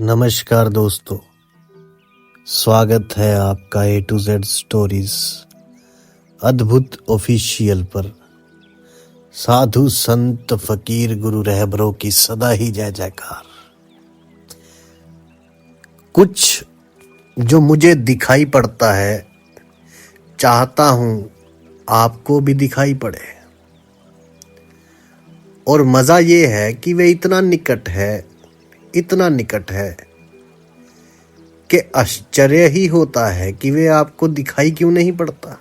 नमस्कार दोस्तों, स्वागत है आपका A to Z स्टोरीज अद्भुत ऑफिशियल पर। साधु संत फकीर गुरु रहबरों की सदा ही जय जयकार। कुछ जो मुझे दिखाई पड़ता है, चाहता हूं आपको भी दिखाई पड़े। और मजा ये है कि वे इतना निकट है कि आश्चर्य ही होता है कि वे आपको दिखाई क्यों नहीं पड़ता।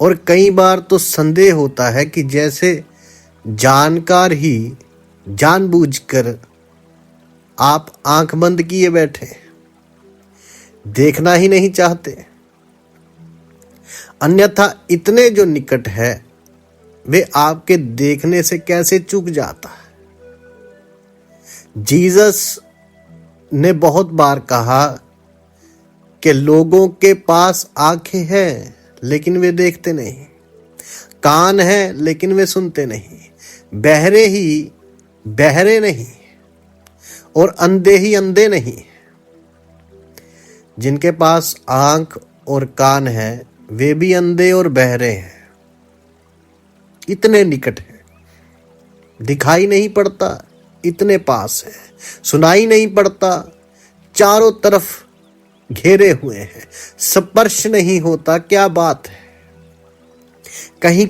और कई बार तो संदेह होता है कि जैसे जानकार ही जानबूझकर आप आंख बंद किए बैठे, देखना ही नहीं चाहते। अन्यथा इतने जो निकट है वे आपके देखने से कैसे चूक जाता है। जीसस ने बहुत बार कहा कि लोगों के पास आंखें हैं लेकिन वे देखते नहीं, कान हैं लेकिन वे सुनते नहीं, बहरे ही बहरे नहीं और अंधे ही अंधे नहीं। जिनके पास आंख और कान है वे भी अंधे और बहरे हैं। इतने निकट है, दिखाई नहीं पड़ता, इतने पास है। सुनाई नहीं पड़ता, चारों तरफ घेरे हुए हैं। स्पर्श नहीं होता, क्या बात है। कहीं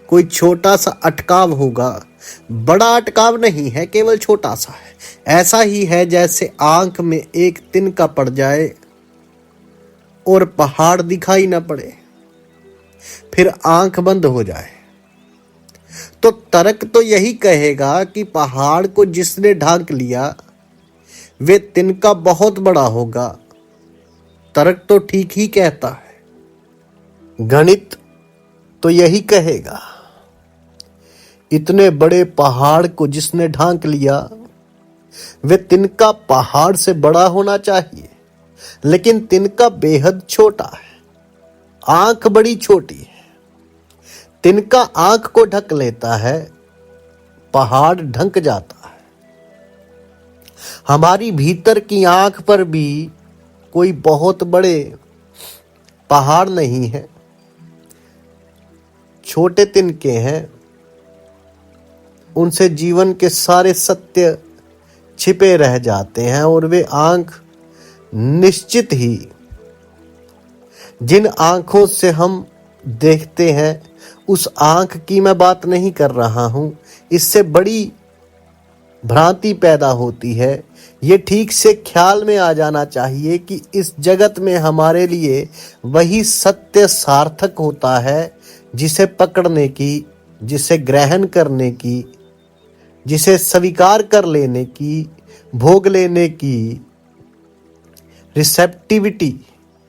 कोई छोटा सा अटकाव होगा, बड़ा अटकाव नहीं है, केवल छोटा सा है। ऐसा ही है जैसे आंख में एक तिनका पड़ जाए और पहाड़ दिखाई ना पड़े, फिर आंख बंद हो जाए। तो तर्क तो यही कहेगा कि पहाड़ को जिसने ढांक लिया वे तिनका बहुत बड़ा होगा। तर्क तो ठीक ही कहता है। गणित तो यही कहेगा, इतने बड़े पहाड़ को जिसने ढांक लिया वे तिनका पहाड़ से बड़ा होना चाहिए, लेकिन तिनका बेहद छोटा है। आंख बड़ी छोटी है, तिनका आंख को ढक लेता है, पहाड़ ढंक जाता है। हमारी भीतर की आंख पर भी कोई बहुत बड़े पहाड़ नहीं है, छोटे तिनके हैं। उनसे जीवन के सारे सत्य छिपे रह जाते हैं और वे आंख निश्चित ही, जिन आंखों से हम देखते हैं उस आंख की मैं बात नहीं कर रहा हूं। इससे बड़ी भ्रांति पैदा होती है। ये ठीक से ख्याल में आ जाना चाहिए कि इस जगत में हमारे लिए वही सत्य सार्थक होता है जिसे पकड़ने की, जिसे ग्रहण करने की, जिसे स्वीकार कर लेने की, भोग लेने की रिसेप्टिविटी,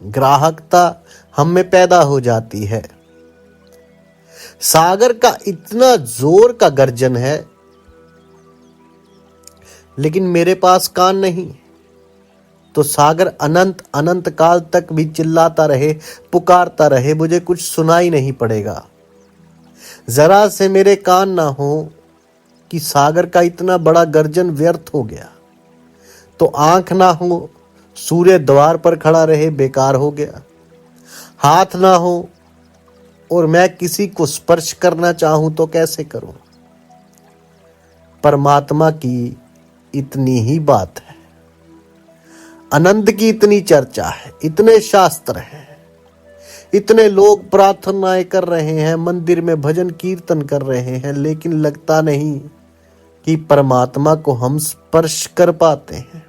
ग्राहकता हम में पैदा हो जाती है। सागर का इतना जोर का गर्जन है, लेकिन मेरे पास कान नहीं, तो सागर अनंत अनंत काल तक भी चिल्लाता रहे, पुकारता रहे, मुझे कुछ सुनाई नहीं पड़ेगा। जरा से मेरे कान ना हो कि सागर का इतना बड़ा गर्जन व्यर्थ हो गया, तो आंख ना हो, सूर्य द्वार पर खड़ा रहे, बेकार हो गया। हाथ ना हो और मैं किसी को स्पर्श करना चाहूं तो कैसे करूं। परमात्मा की इतनी ही बात है, आनंद की इतनी चर्चा है, इतने शास्त्र हैं, इतने लोग प्रार्थनाएं कर रहे हैं, मंदिर में भजन कीर्तन कर रहे हैं, लेकिन लगता नहीं कि परमात्मा को हम स्पर्श कर पाते हैं।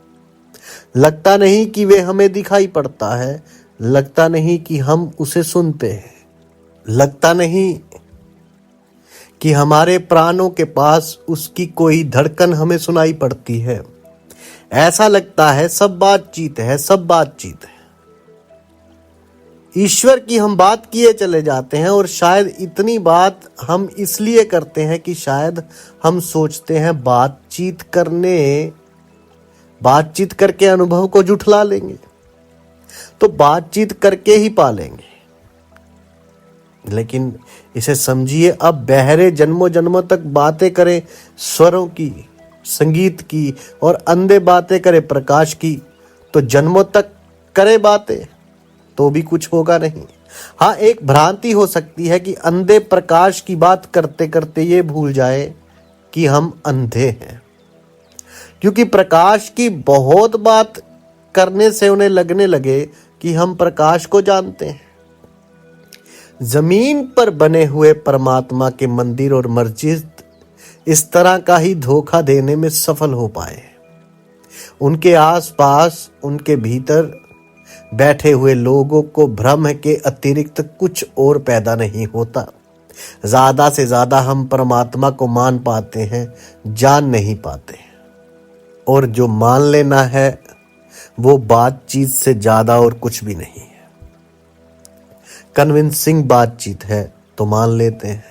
लगता नहीं कि वे हमें दिखाई पड़ता है, लगता नहीं कि हम उसे सुनते हैं, लगता नहीं कि हमारे प्राणों के पास उसकी कोई धड़कन हमें सुनाई पड़ती है। ऐसा लगता है सब बातचीत है, सब बातचीत है। ईश्वर की हम बात किए चले जाते हैं, और शायद इतनी बात हम इसलिए करते हैं कि शायद हम सोचते हैं बातचीत करके अनुभव को जुठला लेंगे, तो बातचीत करके ही पालेंगे। लेकिन इसे समझिए, अब बहरे जन्मों जन्मों तक बातें करें स्वरों की, संगीत की और अंधे बातें करे प्रकाश की, तो जन्मों तक करे बातें तो भी कुछ होगा नहीं। हाँ, एक भ्रांति हो सकती है कि अंधे प्रकाश की बात करते करते ये भूल जाए कि हम अंधे हैं, क्योंकि प्रकाश की बहुत बात करने से उन्हें लगने लगे कि हम प्रकाश को जानते हैं। जमीन पर बने हुए परमात्मा के मंदिर और मस्जिद इस तरह का ही धोखा देने में सफल हो पाए। उनके आसपास, उनके भीतर बैठे हुए लोगों को भ्रम के अतिरिक्त कुछ और पैदा नहीं होता। ज्यादा से ज्यादा हम परमात्मा को मान पाते हैं, जान नहीं पाते। और जो मान लेना है वो बातचीत से ज्यादा और कुछ भी नहीं है। कन्विंसिंग बातचीत है तो मान लेते हैं,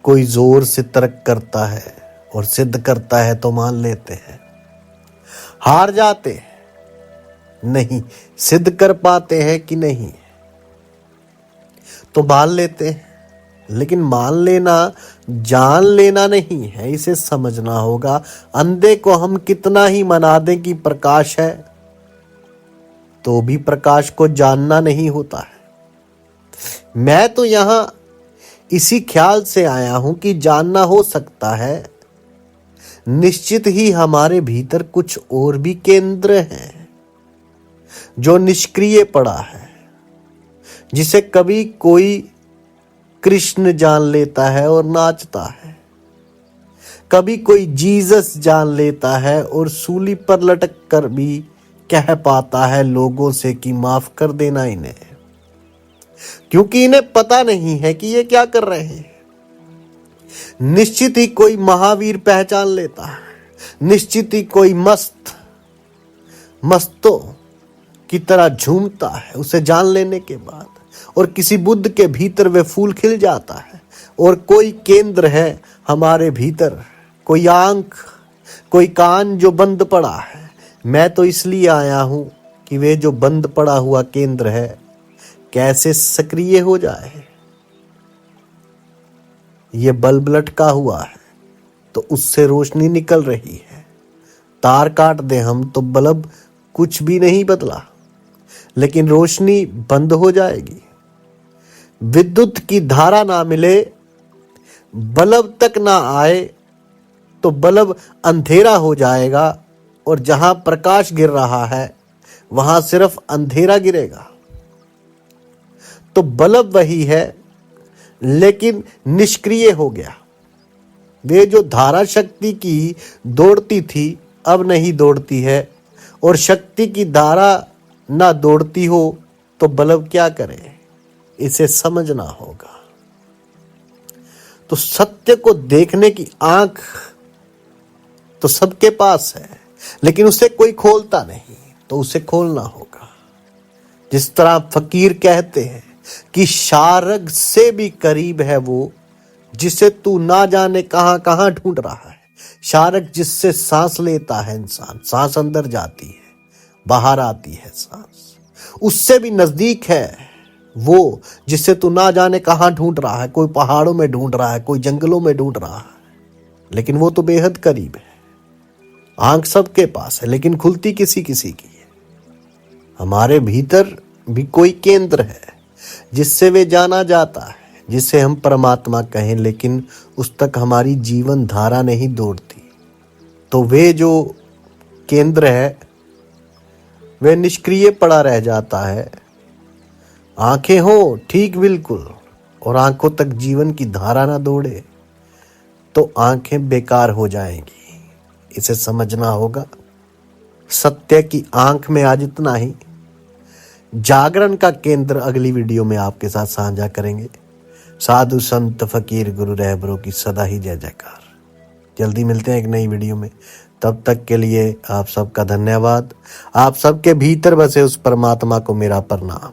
कोई जोर से तर्क करता है और सिद्ध करता है तो मान लेते हैं। हार जाते हैं, नहीं सिद्ध कर पाते हैं कि नहीं तो मान लेते हैं। लेकिन मान लेना जान लेना नहीं है, इसे समझना होगा। अंधे को हम कितना ही मना दें कि प्रकाश है, तो भी प्रकाश को जानना नहीं होता है। मैं तो यहां इसी ख्याल से आया हूं कि जानना हो सकता है। निश्चित ही हमारे भीतर कुछ और भी केंद्र हैं जो निष्क्रिय पड़ा है, जिसे कभी कोई कृष्ण जान लेता है और नाचता है, कभी कोई जीसस जान लेता है और सूली पर लटक कर भी कह पाता है लोगों से कि माफ कर देना इन्हें, क्योंकि इन्हें पता नहीं है कि ये क्या कर रहे हैं। निश्चित ही कोई महावीर पहचान लेता है, निश्चित ही कोई मस्तों की तरह झूमता है उसे जान लेने के बाद, और किसी बुद्ध के भीतर वे फूल खिल जाता है। और कोई केंद्र है हमारे भीतर, कोई आंख, कोई कान जो बंद पड़ा है। मैं तो इसलिए आया हूं कि वे जो बंद पड़ा हुआ केंद्र है कैसे सक्रिय हो जाए। ये बल्ब लटका हुआ है तो उससे रोशनी निकल रही है। तार काट दे हम तो बल्ब कुछ भी नहीं बदला, लेकिन रोशनी बंद हो जाएगी। विद्युत की धारा ना मिले, बल्ब तक ना आए तो बल्ब अंधेरा हो जाएगा, और जहां प्रकाश गिर रहा है वहां सिर्फ अंधेरा गिरेगा। तो बल्ब वही है, लेकिन निष्क्रिय हो गया। वे जो धारा शक्ति की दौड़ती थी अब नहीं दौड़ती है, और शक्ति की धारा ना दौड़ती हो तो बल्ब क्या करे, इसे समझना होगा। तो सत्य को देखने की आंख तो सबके पास है, लेकिन उसे कोई खोलता नहीं, तो उसे खोलना होगा। जिस तरह फकीर कहते हैं कि शारग से भी करीब है वो जिसे तू ना जाने कहां कहां ढूंढ रहा है। शारग जिससे सांस लेता है इंसान, सांस अंदर जाती है बाहर आती है सांस, उससे भी नजदीक है वो जिसे तू ना जाने कहां ढूंढ रहा है। कोई पहाड़ों में ढूंढ रहा है, कोई जंगलों में ढूंढ रहा है, लेकिन वो तो बेहद करीब है। आंख सबके पास है, लेकिन खुलती किसी किसी की है। हमारे भीतर भी कोई केंद्र है जिससे वे जाना जाता है, जिसे हम परमात्मा कहें, लेकिन उस तक हमारी जीवन धारा नहीं दौड़ती। तो वे जो केंद्र है वे निष्क्रिय पड़ा रह जाता है। आंखें हो ठीक बिल्कुल, और आंखों तक जीवन की धारा ना दौड़े तो आंखें बेकार हो जाएंगी। इसे समझना होगा। सत्य की आंख में आज इतना ही। जागरण का केंद्र अगली वीडियो में आपके साथ साझा करेंगे। साधु संत फकीर गुरु रहबरों की सदा ही जय जयकार। जल्दी मिलते हैं एक नई वीडियो में, तब तक के लिए आप सबका धन्यवाद। आप सबके भीतर बसे उस परमात्मा को मेरा प्रणाम।